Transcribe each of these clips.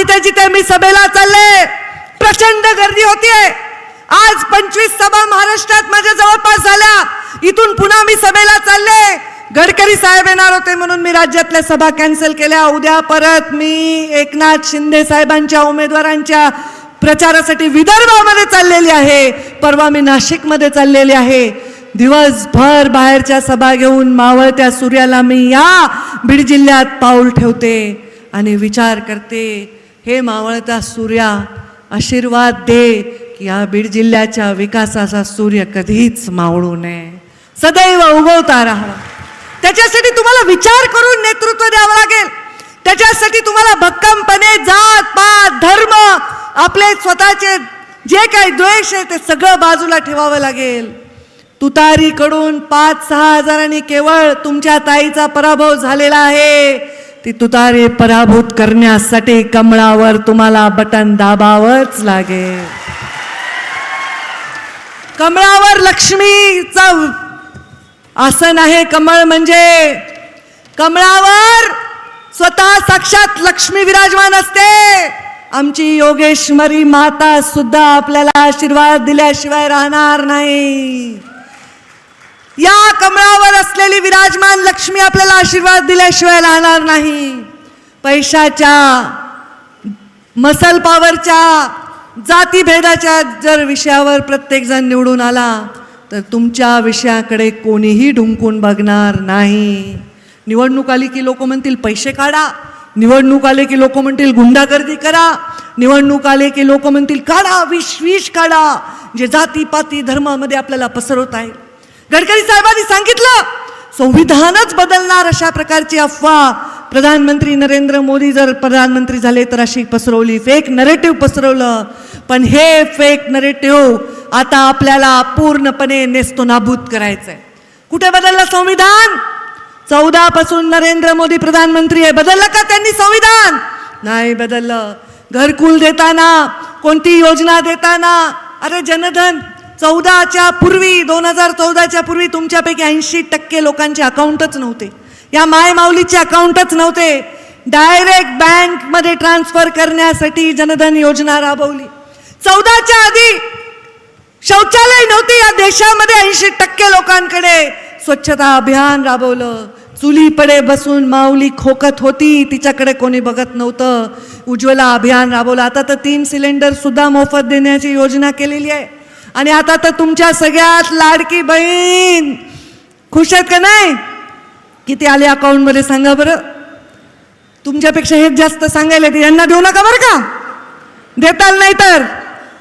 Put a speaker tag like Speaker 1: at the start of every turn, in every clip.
Speaker 1: जिथे जिथे मी सभेला चालले प्रचंड गर्दी होतीये। आज 25 सभा महाराष्ट्रात माझ्या जवळपास झाल्या। इथून पुन्हा मी सभेला चालले। गडकरी साहेब येणार होते म्हणून मी राज्यातल्या सभा कॅन्सल केल्या। उद्या परत मी एकनाथ शिंदे साहेबांच्या उमेदवारांच्या प्रचारासाठी विदर्भामध्ये चाललेली आहे। परवा मी नाशिकमध्ये चाललेली आहे। दिवसभर बाहेरच्या सभा घेऊन मावळत्या सूर्याला मी या बीड जिल्ह्यात पाऊल ठेवते आणि विचार करते, हे मावळता सूर्या आशीर्वाद दे की या बीड जिल्ह्याच्या विकासाचा सूर्य कधीच मावळू नये, सदैव उगवता राहावा। त्याच्यासाठी तुम्हाला विचार करून नेतृत्व द्यावं लागेल। त्याच्यासाठी तुम्हाला भक्कमपणे जात पात धर्म आपले स्वतःचे जे काही द्वेष आहे ते सगळं बाजूला ठेवावं लागेल। तुतारीकडून 5-6 हजारांनी केवळ तुमच्या ताईचा पराभव झालेला आहे। ती तुतारी पराभूत करण्यासाठी कमळावर तुम्हाला बटन दाबावंच लागेल। कमळावर लक्ष्मीचा आसन आहे। कमळ म्हणजे कमळावर स्वतः साक्षात लक्ष्मी विराजमान असते। आमची योगेश्वरी माता सुद्धा आपल्याला आशीर्वाद दिल्याशिवाय राहणार नाही। या कमळावर असलेली विराजमान लक्ष्मी आपल्याला आशीर्वाद दिल्याशिवाय राहणार नाही। पैशाच्या मसल पॉवरच्या जातीभेदाच्या जर विषयावर प्रत्येक जण निवडून आला तर तुमच्या विषयाकडे कोणीही ढुंकून बघणार नाही। निवडणूक आली की लोक म्हणतील पैसे काढा, निवडणूक आले की लोक म्हणतील गुंडागर्दी करा, निवडणूक आले की लोक म्हणतील काढा विष काढा जे जातीपाती धर्मामध्ये आपल्याला पसरवत आहे। गडकरी साहेबांनी सांगितलं संविधानच बदलणार अशा प्रकारची अफवा प्रधानमंत्री नरेंद्र मोदी जर प्रधानमंत्री झाले तर अशी पसरवली, फेक नरेटिव्ह पसरवलं। पण हे फेक नरेटिव्ह आता आपल्याला पूर्णपणे नेस्तनाबूत करायचंय। कुठे बदललं संविधान? 14 पासून नरेंद्र मोदी प्रधानमंत्री आहे। बदललं का त्यांनी संविधान? नाही बदललं। घरकुल देताना कोणती योजना देताना, अरे जनधन 14च्या पूर्वी 2014च्या पूर्वी तुमच्यापैकी 80% लोकांचे अकाउंटच नव्हते। या माय माऊलीचे अकाउंटच नव्हते। डायरेक्ट बँक मध्ये ट्रान्सफर करण्यासाठी जनधन योजना राबवली। 14च्या आधी शौचालय नव्हते या देशामध्ये। 80% लोकांकडे स्वच्छता अभियान राबवलं। चुलीपडे बसून माऊली खोकत होती, तिच्याकडे कोणी बघत नव्हतं। उज्ज्वला अभियान राबवलं। आता तर 3 सिलेंडर सुद्धा मोफत देण्याची योजना केलेली आहे। आणि आता तर तुमच्या सगळ्यात लाडकी बहीण खुश आहेत का नाही? किती आले अकाउंट मध्ये सांगा बरं? तुमच्यापेक्षा हेच जास्त सांगायला ते यांना देऊ नका बरं का, देताल नाही तर।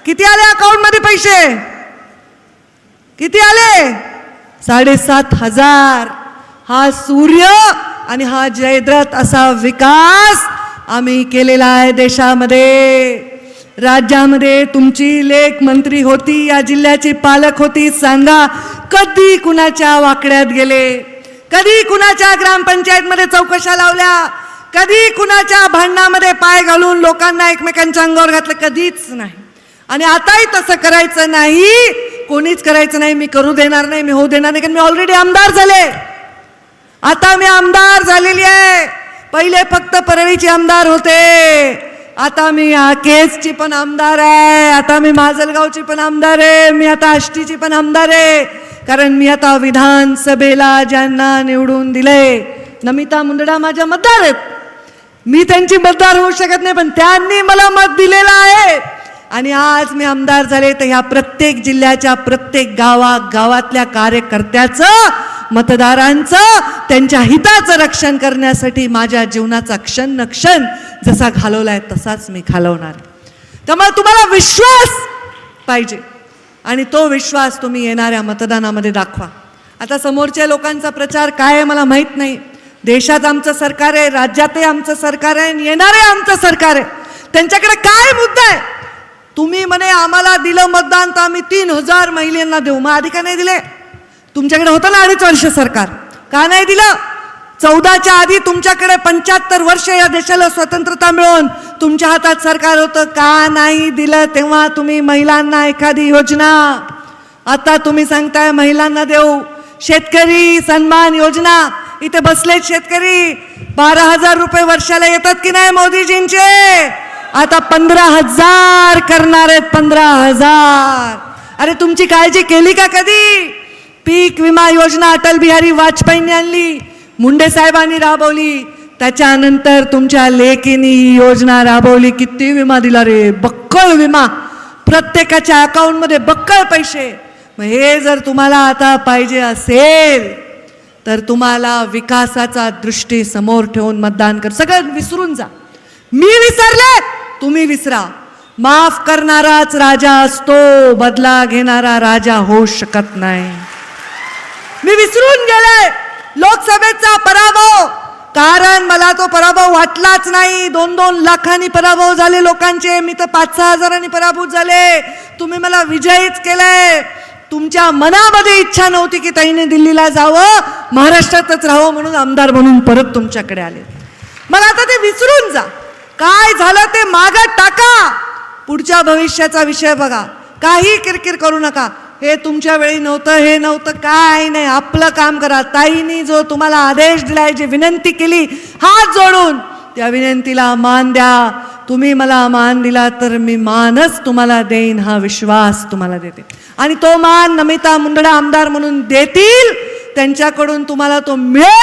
Speaker 1: किती आले अकाउंट मध्ये पैसे? किती आले? 7,500। हा सूर्य आणि हा जयद्रथ असा विकास आम्ही केलेला आहे देशामध्ये। राज्यामध्ये तुमची लेख मंत्री होती, या जिल्ह्याची पालक होती। सांगा कधी कुणाच्या वाकड्यात गेले? कधी कुणाच्या ग्रामपंचायतमध्ये चौकशा लावल्या? कधी कुणाच्या भांडणामध्ये पाय घालून लोकांना एकमेकांच्या अंगावर घातलं? कधीच नाही। आणि आताही तसं करायचं नाही, कोणीच करायचं नाही। मी करू देणार नाही, मी होऊ देणार नाही, कारण मी ऑलरेडी आमदार झाले। आता मी आमदार झालेली आहे। पहिले फक्त परळीचे आमदार होते, आता मी केजची पण आमदार आहे, आता मी माजलगावची पण आमदार आहे, मी आता आष्टीची पण आमदार आहे। कारण मी आता विधानसभेला ज्यांना निवडून दिले, नमिता मुंदडा माझ्या मतदार आहेत, मी त्यांची मतदार होऊ शकत नाही, पण त्यांनी मला मत दिलेलं आहे। आणि आज मी आमदार झाले तर ह्या प्रत्येक जिल्ह्याच्या प्रत्येक गावातल्या कार्यकर्त्याचं, मतदारांचं, त्यांच्या हिताचं रक्षण करण्यासाठी माझ्या जीवनाचा क्षण न क्षण जसा घालवलाय तसाच मी घालवणार। त्यामुळे तुम्हाला विश्वास पाहिजे आणि तो विश्वास तुम्ही येणाऱ्या मतदानामध्ये दाखवा। आता समोरच्या लोकांचा प्रचार काय आहे मला माहित नाही। देशात आमचं सरकार आहे, राज्यातही आमचं सरकार आहे, येणारे आमचं सरकार आहे। त्यांच्याकडे काय मुद्दा आहे? तुम्ही म्हणे आम्हाला दिलं मतदान तर आम्ही 3000 महिलांना देऊ, मग आधी का नाही दिले? तुमच्याकडे होतं ना 2.5 वर्ष सरकार, का नाही दिलं? 14च्या आधी तुमच्याकडे 75 वर्ष या देशाला स्वतंत्रता मिळून तुमच्या हातात सरकार होतं, का नाही दिलं तेव्हा तुम्ही महिलांना एखादी योजना? आता तुम्ही सांगताय महिलांना देऊ। शेतकरी सन्मान योजना, इथे बसले शेतकरी 12,000 रुपये वर्षाला येतात की नाही मोदीजींचे? आता 15,000 करणार आहेत. 15,000. अरे तुमची काळजी केली का कधी? पीक विमा योजना अटल बिहारी वाजपेयींनी आणली, मुंडे साहेबांनी राबवली. त्याच्यानंतर तुमच्या लेकींनी ही योजना राबवली. किती विमा दिला रे? बक्कळ विमा, प्रत्येकाच्या अकाउंटमध्ये बक्कळ पैसे. मग हे जर तुम्हाला आता पाहिजे असेल तर तुम्हाला विकासाचा दृष्टी समोर ठेवून मतदान कर. सगळं विसरून जा. मी विसरले, तुम्ही विसरा. माफ करणाराच राजा असतो, बदला घेणारा राजा होऊ शकत नाही. मी विसरून गेले लोकसभेचा पराभव, कारण मला तो पराभव वाटलाच नाही. 2-2 लाखांनी पराभव झाले लोकांचे, मी तर 5-6 हजारांनी पराभूत झाले. तुम्ही मला विजयीच केलंय. तुमच्या मनामध्ये इच्छा नव्हती की ताईने दिल्लीला जावं, महाराष्ट्रातच राहावं, म्हणून आमदार म्हणून परत तुमच्याकडे आले. मग आता ते विसरून जा. काय झालं ते मागं टाका. पुढच्या भविष्याचा विषय बघा. काही किरकिर करू नका. हे तुमच्या वेळी नव्हतं, हे नव्हतं, काय नाही. आपलं काम करा. ताईंनी जो तुम्हाला आदेश दिलाय, जी विनंती केली हात जोडून, त्या विनंतीला मान द्या. तुम्ही मला मान दिला तर मी मानच तुम्हाला देईन, हा विश्वास तुम्हाला देते. आणि तो मान नमिता मुंदडा आमदार म्हणून देतील, त्यांच्याकडून तुम्हाला तो मिळेल.